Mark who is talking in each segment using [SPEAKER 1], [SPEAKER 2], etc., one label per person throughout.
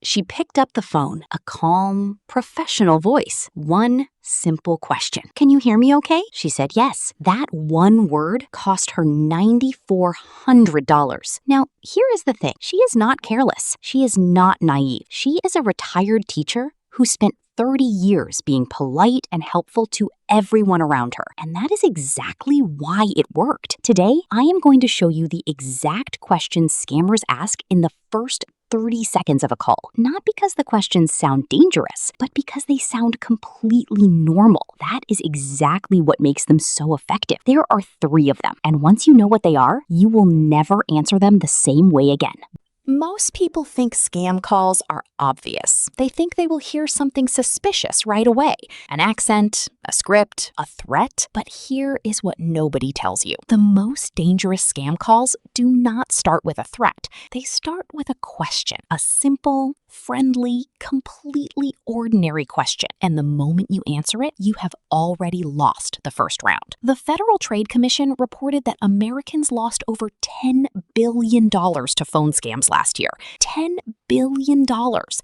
[SPEAKER 1] She picked up the phone, a calm, professional voice. One simple question. "Can you hear me okay?" She said yes. That one word cost her $9,400. Now, here is the thing. She is not careless. She is not naive. She is a retired teacher who spent 30 years being polite and helpful to everyone around her. And that is exactly why it worked. Today, I am going to show you the exact questions scammers ask in the first 30 seconds of a call. Not because the questions sound dangerous, but because they sound completely normal. That is exactly what makes them so effective. There are 3 of them, and once you know what they are, you will never answer them the same way again. Most people think scam calls are obvious. They think they will hear something suspicious right away. An accent, a script, a threat. But here is what nobody tells you. The most dangerous scam calls do not start with a threat. They start with a question. A simple, friendly, completely ordinary question. And the moment you answer it, you have already lost the first round. The Federal Trade Commission reported that Americans lost over $10 billion to phone scams last year. $10 billion.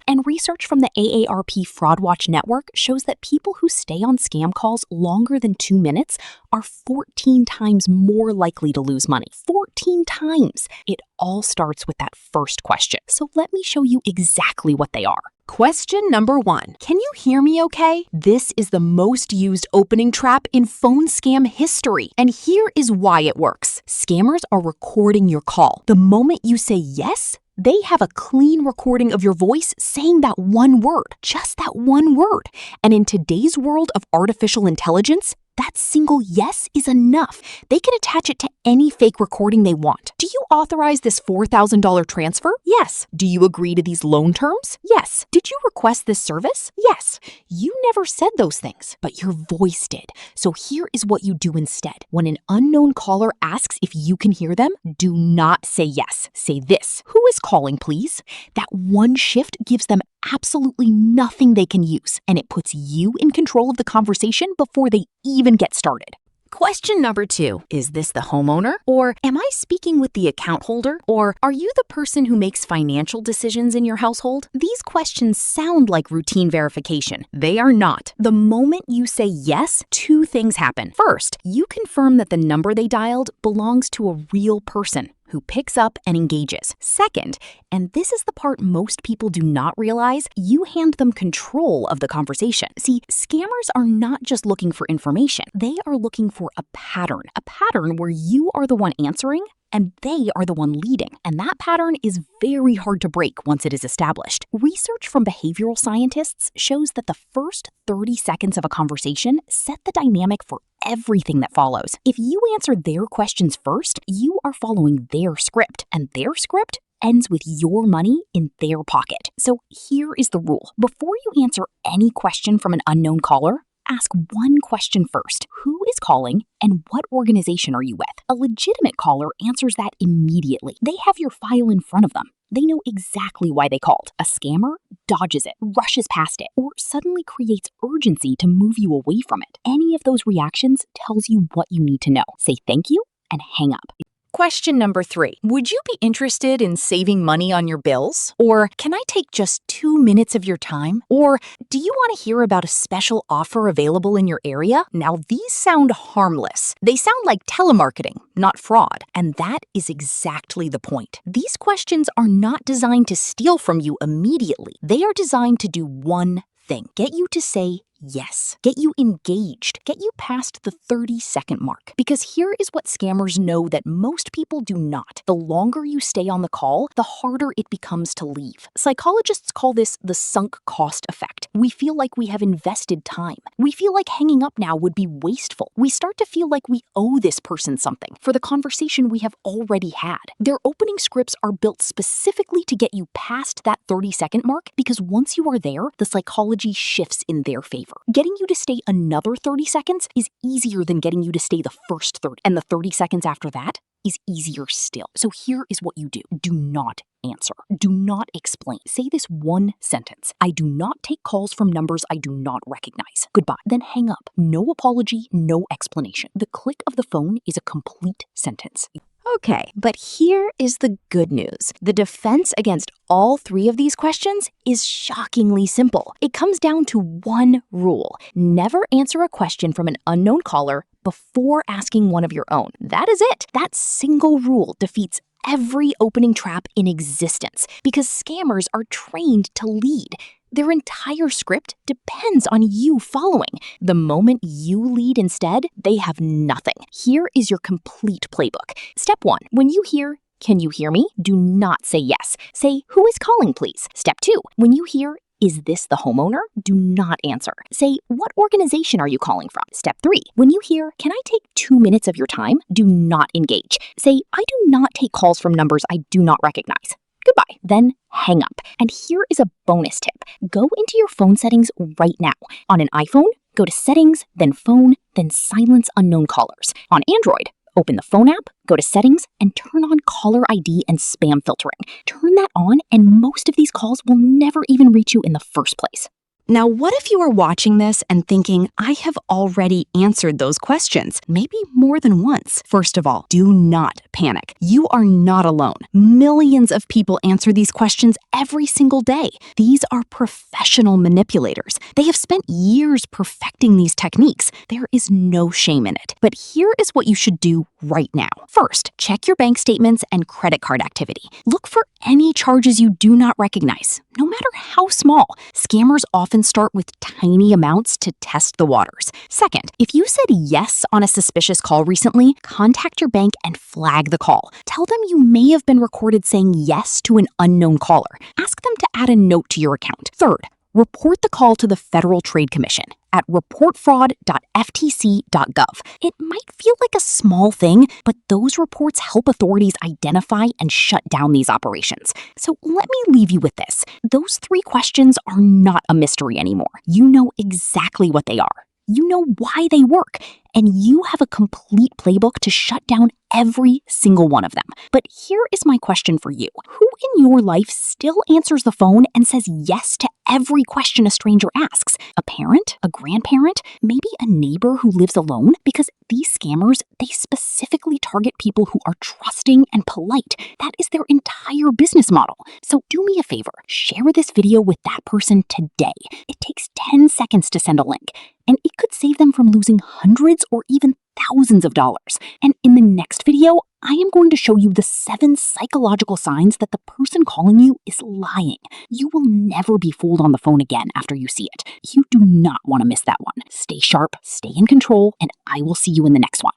[SPEAKER 1] And research from the AARP Fraud Watch Network shows that people who stay on scam calls longer than 2 minutes are 14 times more likely to lose money. 14 times. It all starts with that first question. So let me show you exactly what they are. Question number 1. Can you hear me okay? This is the most used opening trap in phone scam history. And here is why it works. Scammers are recording your call. The moment you say yes, they have a clean recording of your voice saying that one word, just that one word. And in today's world of artificial intelligence, that single yes is enough. They can attach it to any fake recording they want. Do you authorize this $4,000 transfer? Yes. Do you agree to these loan terms? Yes. Did you request this service? Yes. You never said those things, but your voice did. So here is what you do instead. When an unknown caller asks if you can hear them, do not say yes. Say this. Who is calling, please? That one shift gives them absolutely nothing they can use, and it puts you in control of the conversation before they even get started. Question number 2. Is this the homeowner? Or am I speaking with the account holder? Or are you the person who makes financial decisions in your household? These questions sound like routine verification. They are not. The moment you say yes, 2 things happen. First, you confirm that the number they dialed belongs to a real person who picks up and engages. Second, and this is the part most people do not realize, you hand them control of the conversation. See, scammers are not just looking for information. They are looking for a pattern where you are the one answering and they are the one leading. And that pattern is very hard to break once it is established. Research from behavioral scientists shows that the first 30 seconds of a conversation set the dynamic for everything that follows. If you answer their questions first, you are following their script, and their script ends with your money in their pocket. So here is the rule. Before you answer any question from an unknown caller, ask one question first. Who is calling and what organization are you with? A legitimate caller answers that immediately. They have your file in front of them. They know exactly why they called. A scammer dodges it, rushes past it, or suddenly creates urgency to move you away from it. Any of those reactions tells you what you need to know. Say thank you and hang up. Question number 3. Would you be interested in saving money on your bills? Or can I take just 2 minutes of your time? Or do you want to hear about a special offer available in your area? Now, these sound harmless. They sound like telemarketing, not fraud. And that is exactly the point. These questions are not designed to steal from you immediately. They are designed to do one thing. Get you to say yes. Get you engaged. Get you past the 30-second mark. Because here is what scammers know that most people do not. The longer you stay on the call, the harder it becomes to leave. Psychologists call this the sunk cost effect. We feel like we have invested time. We feel like hanging up now would be wasteful. We start to feel like we owe this person something for the conversation we have already had. Their opening scripts are built specifically to get you past that 30-second mark because once you are there, the psychology shifts in their favor. Getting you to stay another 30 seconds is easier than getting you to stay the first 30, and the 30 seconds after that is easier still. So here is what you do. Do not answer. Do not explain. Say this one sentence. I do not take calls from numbers I do not recognize. Goodbye. Then hang up. No apology, no explanation. The click of the phone is a complete sentence. Okay, but here is the good news. The defense against all three of these questions is shockingly simple. It comes down to one rule. Never answer a question from an unknown caller before asking one of your own. That is it. That single rule defeats every opening trap in existence because scammers are trained to lead. Their entire script depends on you following. The moment you lead instead, they have nothing. Here is your complete playbook. Step 1. When you hear, "Can you hear me?" do not say yes. Say, "Who is calling, please?" Step 2. When you hear, "Is this the homeowner?" do not answer. Say, "What organization are you calling from?" Step 3. When you hear, "Can I take 2 minutes of your time?" do not engage. Say, "I do not take calls from numbers I do not recognize." Goodbye. Then hang up. And here is a bonus tip. Go into your phone settings right now. On an iPhone, go to Settings, then Phone, then Silence Unknown Callers. On Android, open the phone app, go to Settings, and turn on Caller ID and Spam Filtering. Turn that on, and most of these calls will never even reach you in the first place. Now, what if you are watching this and thinking, I have already answered those questions, maybe more than once? First of all, do not panic. You are not alone. Millions of people answer these questions every single day. These are professional manipulators. They have spent years perfecting these techniques. There is no shame in it. But here is what you should do right now. First, check your bank statements and credit card activity. Look for any charges you do not recognize, no matter how small. Scammers often start with tiny amounts to test the waters. Second, if you said yes on a suspicious call recently, contact your bank and flag the call. Tell them you may have been recorded saying yes to an unknown caller. Ask them to add a note to your account. Third, report the call to the Federal Trade Commission at reportfraud.ftc.gov. It might feel like a small thing, but those reports help authorities identify and shut down these operations. So let me leave you with this. Those 3 questions are not a mystery anymore. You know exactly what they are. You know why they work, and you have a complete playbook to shut down every single one of them. But here is my question for you. Who in your life still answers the phone and says yes to every question a stranger asks? A parent? A grandparent? Maybe a neighbor who lives alone? Because these scammers, they specifically target people who are trusting and polite. That is their entire business model. So do me a favor, share this video with that person today. It takes 10 seconds to send a link, and it could save them from losing hundreds or even thousands of dollars. And in the next video, I am going to show you the 7 psychological signs that the person calling you is lying. You will never be fooled on the phone again after you see it. You do not want to miss that one. Stay sharp, stay in control, and I will see you in the next one.